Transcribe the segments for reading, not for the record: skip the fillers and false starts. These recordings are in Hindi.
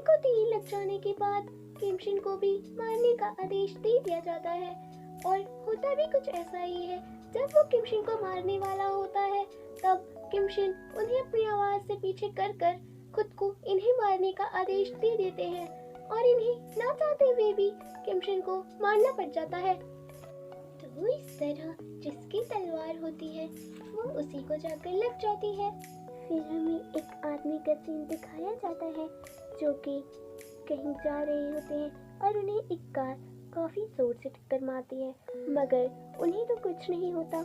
को तीर लग जाने के बाद किमशिन को भी मारने का आदेश दे दिया जाता है। और होता भी कुछ ऐसा ही है। जब वो किमशिन को मारने वाला होता है तब किमशिन उन्हें अपनी आवाज से पीछे कर कर खुद को इन्हें मारने का आदेश दे देते हैं और इन्हें ना चाहते हुए भी किमशिन को मारना पड़ जाता है। तो इस तरह जिसकी तलवार होती है वो उसी को जाकर लग जाती है। फिर हमें एक आदमी का सीन दिखाया जाता है जो कि कहीं जा रहे होते हैं और उन्हें एक कार काफी जोर से टक्कर मारती है, मगर उन्हें तो कुछ नहीं होता।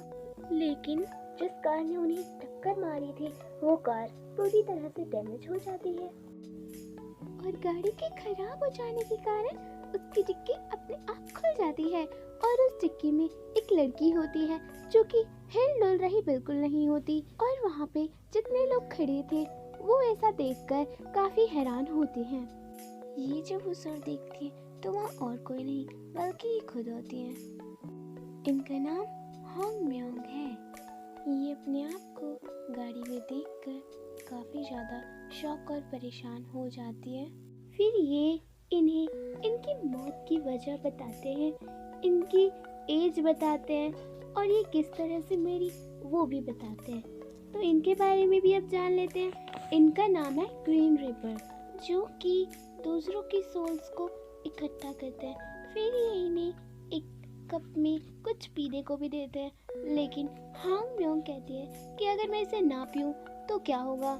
लेकिन जिस कार ने उन्हें टक्कर मारी थी वो कार पूरी तरह से डैमेज हो जाती है और गाड़ी के खराब हो जाने के कारण उसकी डिक्की अपने आप खुल जाती है और उस डिक्की में एक लड़की होती है जो कि हिल डुल रही बिल्कुल नहीं होती। और वहाँ पे जितने लोग खड़े थे वो ऐसा देखकर काफी हैरान होते हैं। ये जब उस ओर देखती है तो वहाँ और कोई नहीं बल्कि ये खुद होती है। इनका नाम होंग म्योंग है। ये अपने आप को गाड़ी में देखकर काफी ज्यादा शॉक और परेशान हो जाती है। फिर ये इन्हें इनकी मौत की वजह बताते हैं, इनकी एज बताते हैं और ये किस तरह से मरी वो भी बताते हैं। तो इनके बारे में भी अब जान लेते हैं। इनका नाम है ग्रीन रिपर, जो कि दूसरों की सोल्स को इकट्ठा करते हैं। फिर ये इन्हें एक कप में कुछ पीने को भी देते हैं, लेकिन होंग म्योंग कहती है कि अगर मैं इसे ना पीऊं तो क्या होगा।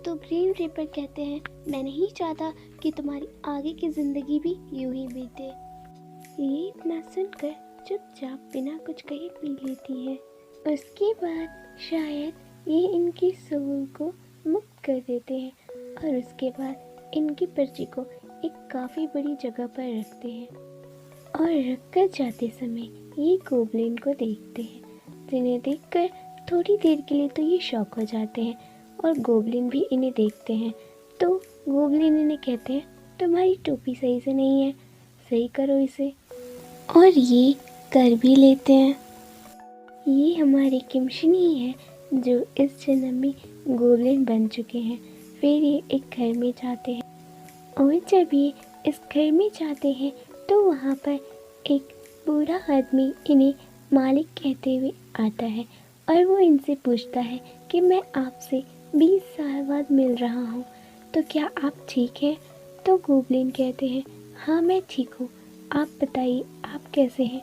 तो ग्रीन रिपर कहते हैं मैं नहीं चाहता कि तुम्हारी आगे की जिंदगी भी यूं ही बीते। ये इतना सुनकर चुपचाप बिना कुछ कहे पी लेती है। उसके बाद शायद ये इनकी सोल को मुक्त कर देते हैं और उसके बाद इनकी पर्ची को एक काफ़ी बड़ी जगह पर रखते हैं और रखकर जाते समय ये गोबलिन को देखते हैं, जिन्हें देखकर थोड़ी देर के लिए तो ये शॉक हो जाते हैं और गोबलिन भी इन्हें देखते हैं। तो गोबलिन इन्हें कहते हैं तुम्हारी टोपी सही से नहीं है, सही करो इसे। और ये कर भी लेते हैं। ये हमारे किमशिन ही है जो इस जन्म में गोबलिन बन चुके हैं। फिर ये एक घर में जाते हैं और जब ये इस घर में जाते हैं तो वहाँ पर एक बूढ़ा आदमी इन्हें मालिक कहते हुए आता है और वो इनसे पूछता है कि मैं आपसे 20 साल बाद मिल रहा हूँ, तो क्या आप ठीक हैं? तो गोबलिन कहते हैं हाँ मैं ठीक हूँ, आप बताइए आप कैसे हैं?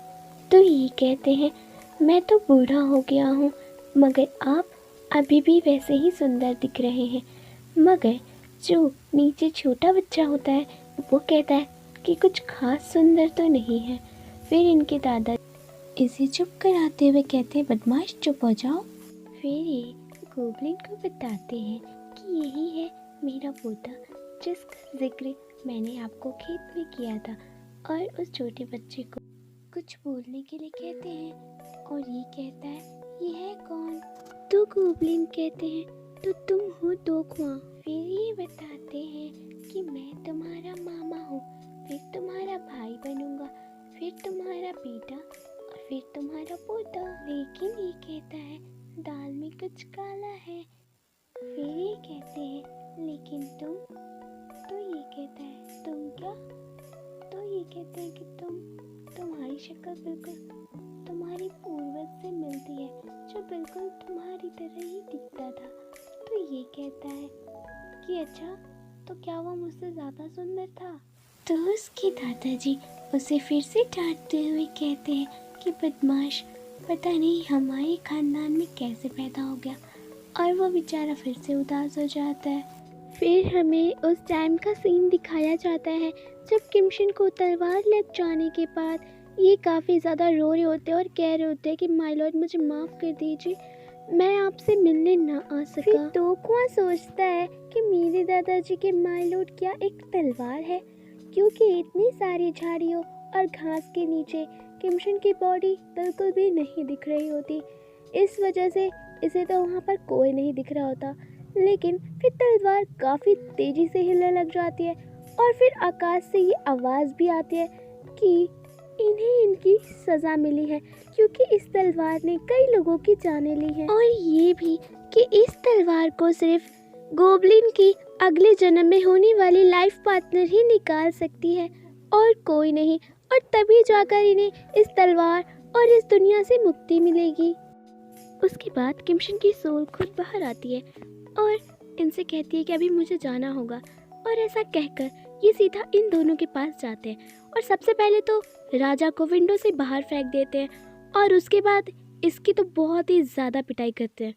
तो ये कहते हैं मैं तो बूढ़ा हो गया हूँ मगर आप अभी भी वैसे ही सुंदर दिख रहे हैं। मगर जो नीचे छोटा बच्चा होता है वो कहता है कि कुछ खास सुंदर तो नहीं है। फिर इनके दादा इसे चुप कराते हुए कहते हैं बदमाश चुप हो जाओ। फिर ये गोबलिन को बताते हैं कि यही है मेरा पोता जिसका जिक्र मैंने आपको खेत में किया था, और उस छोटे बच्चे को कुछ बोलने के लिए कहते हैं और ये कहता है ये है कौन? तो गोबलिन कहते हैं तो तुम हो दोख्वा। फिर ये बताते हैं कि मैं तुम्हारा मामा हूँ, फिर तुम्हारा भाई बनूंगा, फिर तुम्हारा बेटा और फिर तुम्हारा पोता। लेकिन ये कहता है दाल में कुछ काला है। फिर ये कहते हैं लेकिन तुम? तो ये कहता है तुम क्या? तो ये कहते हैं कि तुम्हारी शक्ल बिल्कुल तुम्हारी पूर्वज से मिलती है जो बिल्कुल तुम्हारी तरह ही दिखता था। तो ये कहता है कि अच्छा तो क्या वो मुझसे ज़्यादा सुंदर था? तो उसके दादाजी उसे फिर से डांटते हुए कहते हैं कि बदमाश, पता नहीं हमारे खानदान में कैसे पैदा हो गया, और वो बेचारा फिर से उदास हो जाता है। फिर हमें उस टाइम का सीन दिखाया जाता है जब किमशिन को तलवार लग जाने के बाद ये काफ़ी ज़्यादा रो रहे होते हैं और कह रहे होते हैं कि माय लॉर्ड मुझे माफ़ कर दीजिए, मैं आपसे मिलने ना आ सका। फिर दोख्वा सोचता है कि मेरे दादाजी के माय लॉर्ड क्या एक तलवार है, क्योंकि इतनी सारी झाड़ियों और घास के नीचे किमशिन की बॉडी बिल्कुल भी नहीं दिख रही होती। इस वजह से इसे तो वहाँ पर कोई नहीं दिख रहा होता। लेकिन फिर तलवार काफ़ी तेज़ी से हिलने लग जाती है और फिर आकाश से ये आवाज़ भी आती है कि इन्हें इनकी सज़ा मिली है, क्योंकि इस तलवार ने कई लोगों की जानें ली हैं, और ये भी कि इस तलवार को सिर्फ गोबलिन की अगले जन्म में होने वाली लाइफ पार्टनर ही निकाल सकती है और कोई नहीं, और तभी जाकर इन्हें इस तलवार और इस दुनिया से मुक्ति मिलेगी। उसके बाद किमशिन की सोल खुद बाहर आती है और इनसे कहती है कि अभी मुझे जाना होगा, और ऐसा कहकर ये सीधा इन दोनों के पास जाते हैं और सबसे पहले तो राजा को विंडो से बाहर फेंक देते हैं और उसके बाद इसकी तो बहुत ही ज़्यादा पिटाई करते हैं।